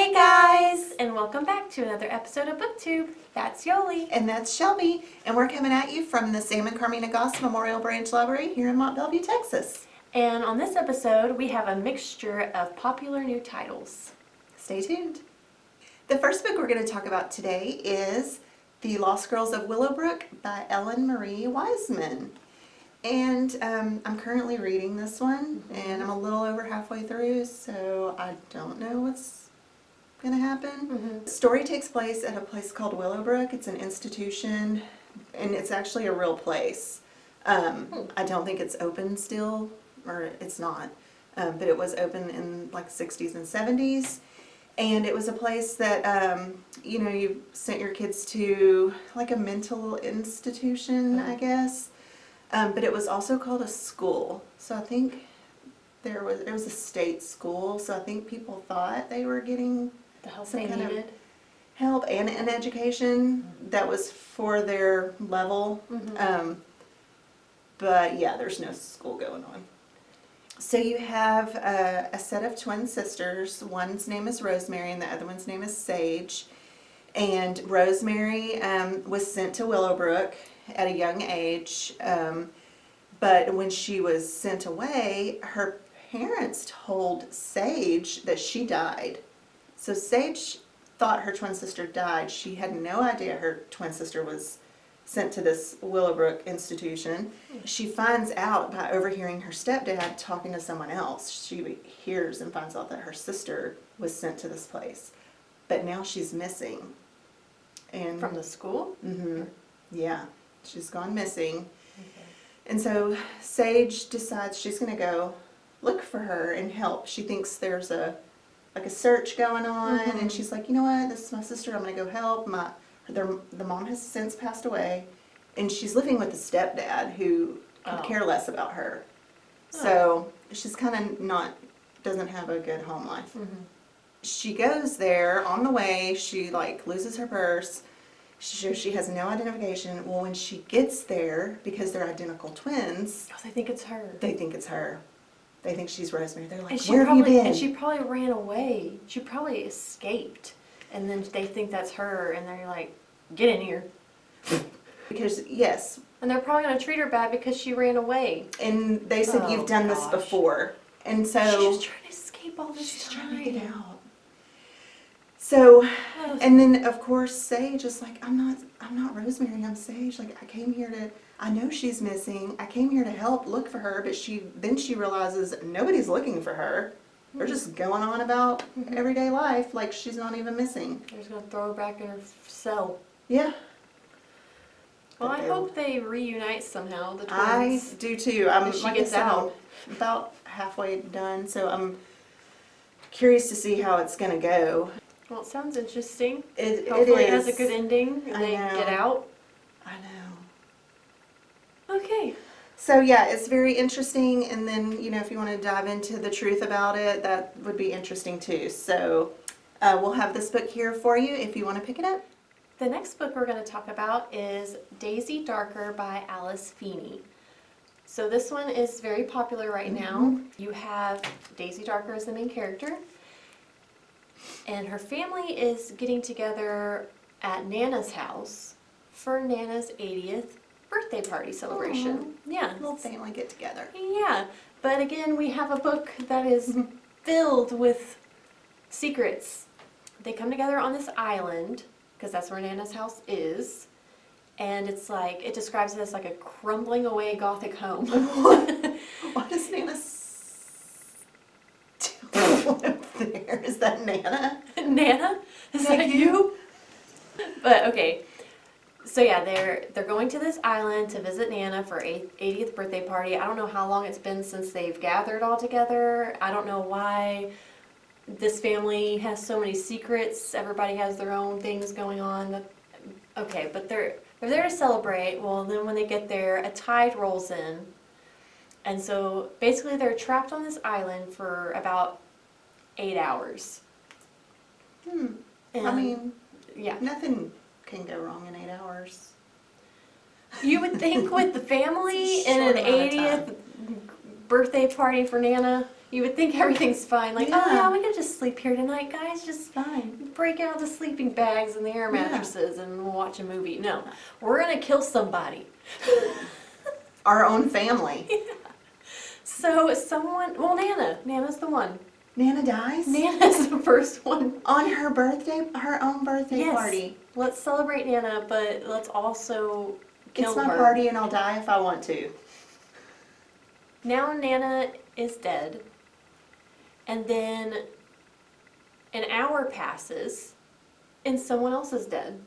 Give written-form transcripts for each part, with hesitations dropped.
Hey guys, and welcome back to another episode of BookTube. That's Yoli. And that's Shelby, and we're coming at you from the Sam and Carmina Goss Memorial Branch Library here in Mont Belvieu, Texas. And on this episode, we have a mixture of popular new titles. Stay tuned. The first book we're going to talk about today is The Lost Girls of Willowbrook by Ellen Marie Wiseman. And I'm currently reading this one, and I'm a little over halfway through, so I don't know what's going to happen. The story takes place at a place called Willowbrook. It's an institution, and it's actually a real place. I don't think it's open still, or it's not, but it was open in like the 60s and 70s. And it was a place that, you sent your kids to, like a mental institution, I guess. But it was also called a school. So I think it was a state school. So I think people thought they were getting The help some they kind needed. of help and an education that was for their level. But yeah, there's no school going on. So you have a set of twin sisters. One's name is Rosemary and the other one's name is Sage. And Rosemary was sent to Willowbrook at a young age. But when she was sent away, her parents told Sage that she died. So Sage thought her twin sister died. She had no idea her twin sister was sent to this Willowbrook institution. She finds out by overhearing her stepdad talking to someone else. She hears and finds out that her sister was sent to this place. But now she's missing. And From the school? yeah, she's gone missing. And so Sage decides she's going to go look for her and help. She thinks there's a search going on, and she's like, you know what, this is my sister, I'm going to go help. The mom has since passed away, and she's living with the stepdad who could care less about her. So she's kind of doesn't have a good home life. She goes there. On the way, she loses her purse. She has no identification. Well, when she gets there, because they're identical twins, Oh, they think it's her. they think it's her. They think she's Rosemary. They're like, And where have you been? And she probably ran away. She probably escaped. And then they think that's her, and they're like, get in here. Because, yes, And they're probably going to treat her bad because she ran away. and they said, Oh, you've done this gosh. before. And so She's trying to escape all this she's time. trying to get out. So, Ugh. and then of course Sage is like, I'm not Rosemary, I'm Sage. Like, I know she's missing. I came here to help look for her, but she realizes nobody's looking for her. They're just going on about everyday life like she's not even missing. They're just going to throw her back in her cell. Yeah. Well, But I they- hope they reunite somehow, the I twins. do too. I'm If she like I gets said, I'm out. about halfway done, so I'm curious to see how it's gonna go. Well, it sounds interesting. It Hopefully it is. has a good ending and I they know. get out. I know. Okay. So yeah, it's very interesting, and then if you want to dive into the truth about it, that would be interesting too. So we'll have this book here for you if you want to pick it up. The next book we're going to talk about is Daisy Darker by Alice Feeney. So this one is very popular right now. You have Daisy Darker as the main character, and her family is getting together at Nana's house for Nana's 80th birthday party celebration. Yeah. Little family get together. Yeah, but again, we have a book that is filled with secrets. They come together on this island, because that's where Nana's house is, and it describes it as like a crumbling away Gothic home. What does Nana still live there? Is that Nana? Nana? Is that you? But okay. So yeah, they're going to this island to visit Nana for 80th birthday party. I don't know how long it's been since they've gathered all together. I don't know why this family has so many secrets. Everybody has their own things going on. Okay, but they're there to celebrate. Well, then when they get there, a tide rolls in. And so basically they're trapped on this island for about 8 hours. I And- mean, Yeah. nothing can go wrong in 8 hours. You would think with the family It's a in short an amount of 80th birthday party for Nana. You would think everything's fine. Like, oh Yeah. yeah, we could just sleep here tonight, guys. Just Fine. break out the sleeping bags and the air Yeah. mattresses and we'll watch a movie. No, we're gonna kill somebody. Our own family. So Nana's the one. Nana dies? Nana's the first one. On her birthday, her own birthday Yes. party. Let's celebrate Nana, but let's also kill It's my her. party and I'll die if I want to. Now Nana is dead, and then an hour passes, and someone else is dead.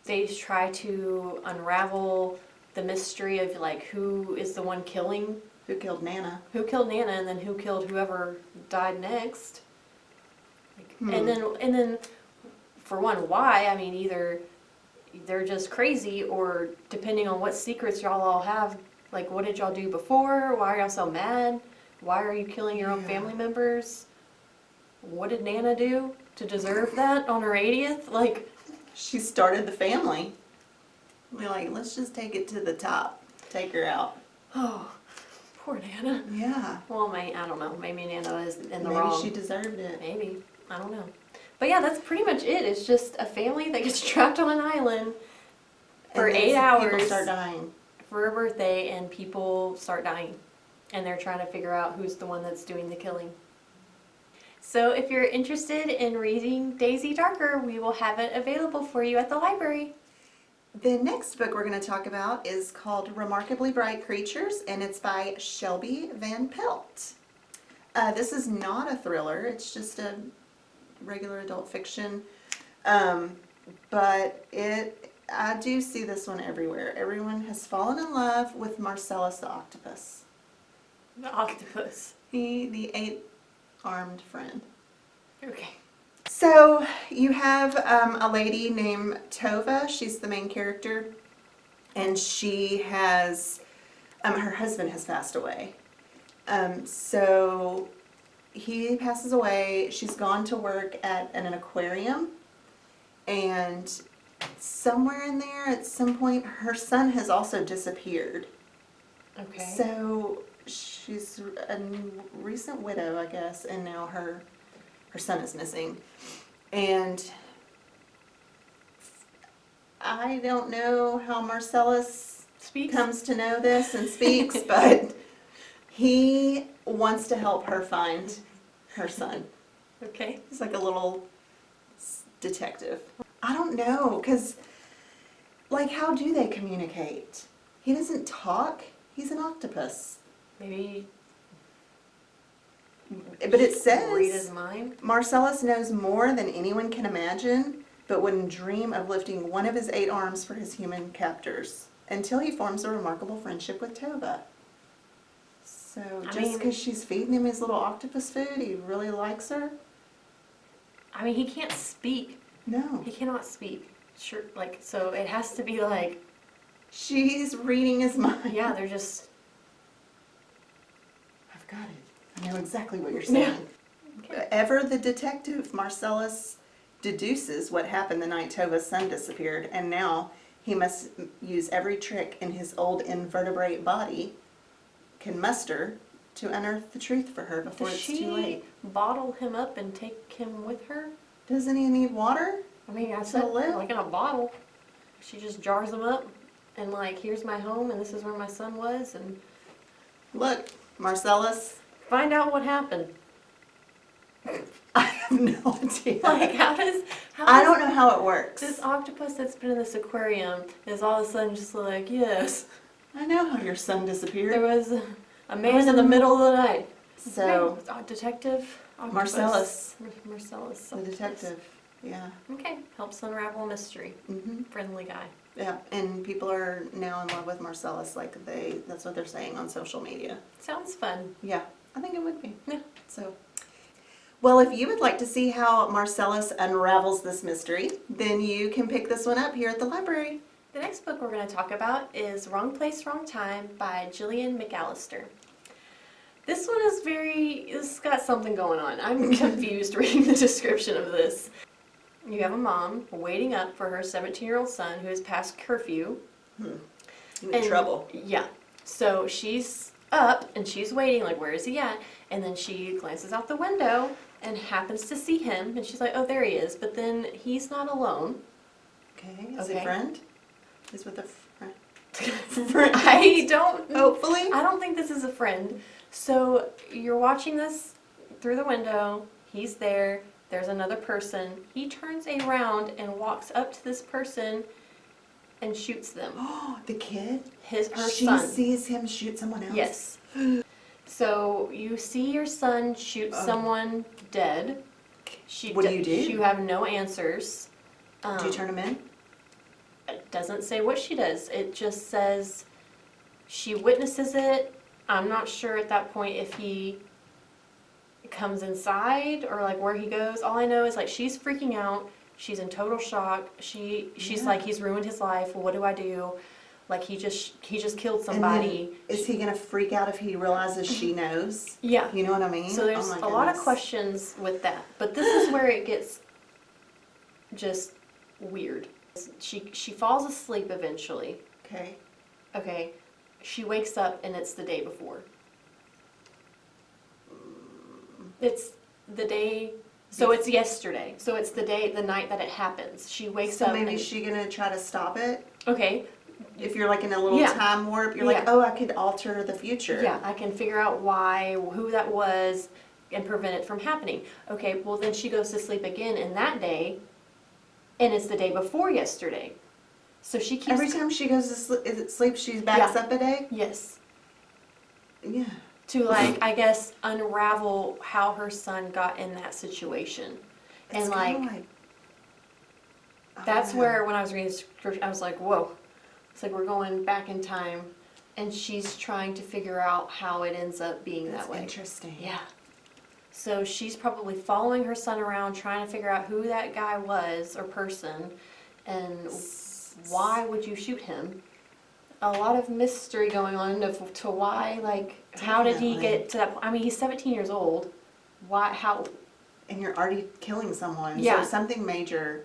They try to unravel the mystery of like who is the one killing, Who killed Nana? who killed Nana, and then who killed whoever died next. Like, and then, for one, why? I mean, either they're just crazy, or depending on what secrets y'all all have. Like, what did y'all do before? Why are y'all so mad? Why are you killing your own family members? What did Nana do to deserve that on her 80th? Like, She started the family. We're like, let's just take it to the top. Take her out. oh, poor Nana. Yeah. Well, I don't know. Maybe Nana is in the Maybe wrong. she deserved it. Maybe. I don't know. But yeah, that's pretty much it. It's just a family that gets trapped on an island for And then 8 some hours People start dying. for a birthday, and people start dying. And they're trying to figure out who's the one that's doing the killing. So if you're interested in reading Daisy Darker, we will have it available for you at the library. The next book we're going to talk about is called Remarkably Bright Creatures, and it's by Shelby Van Pelt. This is not a thriller, it's just a regular adult fiction. But I do see this one everywhere. Everyone has fallen in love with Marcellus the octopus. The octopus. The 8-armed friend. Okay. So you have a lady named Tova. She's the main character, and she has her husband has passed away. So he passes away. She's gone to work at an aquarium, and somewhere in there, at some point, her son has also disappeared. Okay. So she's a recent widow, I guess, and now her son is missing. And I don't know how Marcellus Speaks? comes to know this and speaks, but he wants to help her find her son. Okay. He's like a little detective. I don't know, because, like, how do they communicate? He doesn't talk. He's an octopus. Maybe But it read his says, mind. Marcellus knows more than anyone can imagine, but wouldn't dream of lifting one of his 8 arms for his human captors, until he forms a remarkable friendship with Tova. So just because she's feeding him his little octopus food, he really likes her? I mean, he can't speak. No. He cannot speak. Sure, like, so it has to be like, She's reading his mind. yeah, they're just, I've got it. I know exactly what you're saying. okay. Ever the detective, Marcellus deduces what happened the night Tova's son disappeared, and now he must use every trick in his old invertebrate body can muster to unearth the truth for her before Does it's she too late. bottle him up and take him with her? Doesn't he need water? I mean, I To said, live? like in a bottle. She just jars him up and like, here's my home and this is where my son was, and Look, Marcellus, find out what happened. I have no idea. Like, how does I don't know how it works. this octopus that's been in this aquarium is all of a sudden just like, yes, I know how your son there disappeared. was a man in the middle of the night. So, Okay, detective octopus. Marcellus, Marcellus. the octopus. detective, yeah. Okay, helps unravel a mystery. Hmm. Friendly guy. Yeah, and people are now in love with Marcellus, like that's what they're saying on social media. Sounds fun. Yeah, I think it would be. Yeah. So, well, if you would like to see how Marcellus unravels this mystery, then you can pick this one up here at the library. The next book we're going to talk about is Wrong Place, Wrong Time by Gillian McAllister. This one is it's got something going on. I'm confused reading the description of this. You have a mom waiting up for her 17-year-old son who has passed curfew. In trouble. Yeah. So she's up and she's waiting, like, where is he at? And then she glances out the window and happens to see him, and she's like, oh, there he is. But then he's not alone. Okay, is he a friend? He's with a friend. I don't. Hopefully. I don't think this is a friend. So you're watching this through the window. He's there. There's another person. He turns around and walks up to this person and shoots them. Oh, the kid? Her son. She sees him shoot someone else? Yes. So you see your son shoot someone dead. What do you do? You have no answers. Do you turn him in? It doesn't say what she does. It just says she witnesses it. I'm not sure at that point if he comes inside or like where he goes. All I know is like she's freaking out. She's in total shock. She's like, he's ruined his life. What do I do? Like he just killed somebody. Is he gonna freak out if he realizes she knows? Yeah. You know what I mean? So there's a lot of questions with that. But this is where it gets just weird. She falls asleep eventually. Okay. Okay. She wakes up and it's the day before. It's the day, so it's yesterday. So it's the night that it happens. She wakes up. So maybe she gonna try to stop it? Okay. If you're like in a little time warp, you're like, oh, I could alter the future. Yeah, I can figure out who that was and prevent it from happening. Okay, well then she goes to sleep again in that day, and it's the day before yesterday. So she keeps... Every time she goes to sleep, she backs up a day? Yes. Yeah. To like, I guess, unravel how her son got in that situation. It's and like that's where, when I was reading scripture, I was like, whoa. It's like we're going back in time, and she's trying to figure out how it ends up being that way. Interesting. Yeah. So she's probably following her son around, trying to figure out who that guy was or person, and why would you shoot him? A lot of mystery going on to why, like, how did he get to that point? I mean, he's 17 years old. Why, how? And you're already killing someone. Yeah. So something major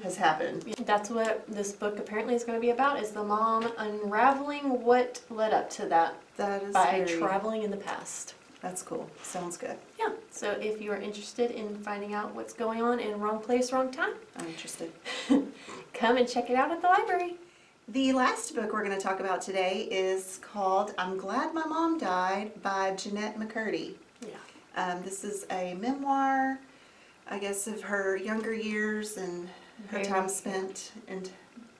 has happened. That's what this book apparently is going to be about, is the mom unraveling what led up to that. That is by traveling in the past. That's cool. Sounds good. Yeah. So if you are interested in finding out what's going on in Wrong Place, Wrong Time, I'm interested. come and check it out at the library. The last book we're going to talk about today is called I'm Glad My Mom Died by Jennette McCurdy. Yeah. This is a memoir, I guess, of her younger years and her time spent in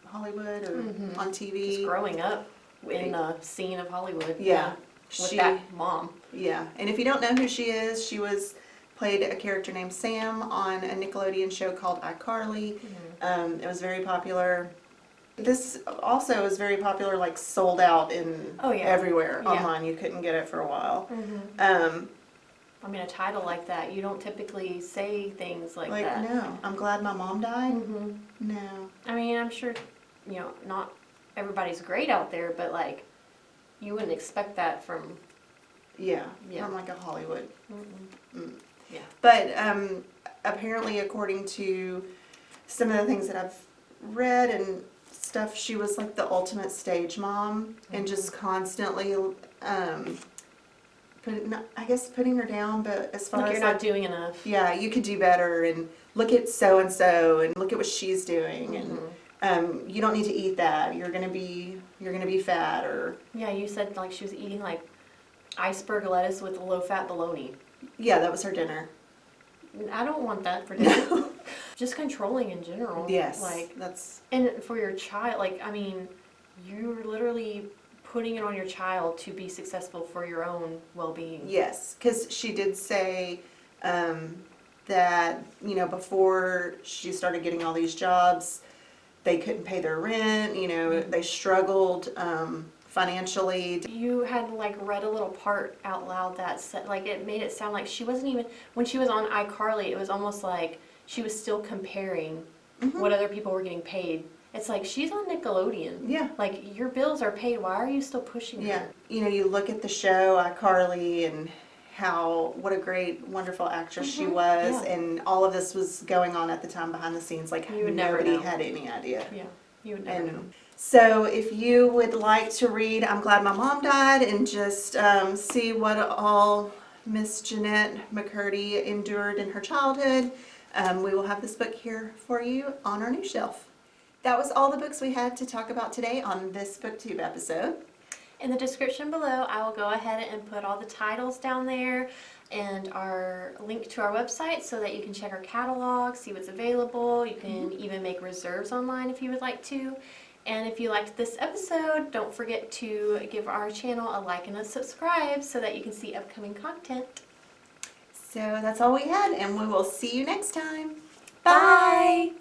Hollywood or on TV. Just growing up in the scene of Hollywood. Yeah. With that mom. Yeah. And if you don't know who she is, she played a character named Sam on a Nickelodeon show called iCarly. It was very popular. This also is very popular, like sold out in everywhere online. You couldn't get it for a while. I mean, a title like that, you don't typically say things like that. No, I'm glad my mom died. No. I mean, I'm sure, not everybody's great out there, but like, you wouldn't expect that from... from like a Hollywood. Yeah. But apparently, according to some of the things that I've read and stuff, she was like the ultimate stage mom and just constantly putting her down, but as far as you're not doing enough. Yeah, you could do better, and look at so and so, and look at what she's doing, and you don't need to eat that. You're gonna be fat, or yeah. You said like she was eating like iceberg lettuce with low-fat bologna. Yeah, that was her dinner. I don't want that for dinner. Just controlling in general. Yes, like that's and for your child. Like, I mean, you're literally putting it on your child to be successful for your own well-being. Yes, because she did say that, before she started getting all these jobs, they couldn't pay their rent, they struggled financially. You had like read a little part out loud that said, like, it made it sound like she wasn't even, when she was on iCarly, it was almost like she was still comparing what other people were getting paid. It's like, she's on Nickelodeon. Yeah. Like, your bills are paid. Why are you still pushing her? Yeah. You look at the show, iCarly, and what a great, wonderful actress she was, and all of this was going on at the time behind the scenes. Like, You would never nobody know. had any idea. Yeah. You would never know. So if you would like to read I'm Glad My Mom Died and just see what all Miss Jennette McCurdy endured in her childhood, we will have this book here for you on our new shelf. That was all the books we had to talk about today on this BookTube episode. In the description below, I will go ahead and put all the titles down there and our link to our website so that you can check our catalog, see what's available. You can even make reserves online if you would like to. And if you liked this episode, don't forget to give our channel a like and a subscribe so that you can see upcoming content. So that's all we had, and we will see you next time. Bye!